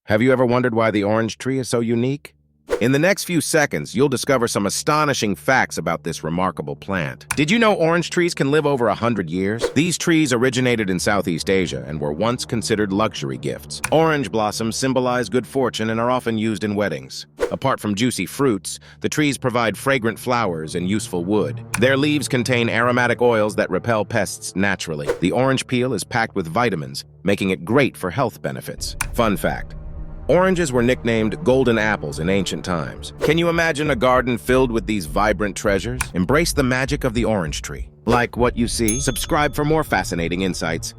Have you ever wondered why the orange tree is so unique? In the next few seconds, you'll discover some astonishing facts about this remarkable plant. Did you know orange trees can live over 100 years? These trees originated in Southeast Asia and were once considered luxury gifts. Orange blossoms symbolize good fortune and are often used in weddings. Apart from juicy fruits, the trees provide fragrant flowers and useful wood. Their leaves contain aromatic oils that repel pests naturally. The orange peel is packed with vitamins, making it great for health benefits. Fun fact: oranges were nicknamed golden apples in ancient times. Can you imagine a garden filled with these vibrant treasures? Embrace the magic of the orange tree. Like what you see? Subscribe for more fascinating insights.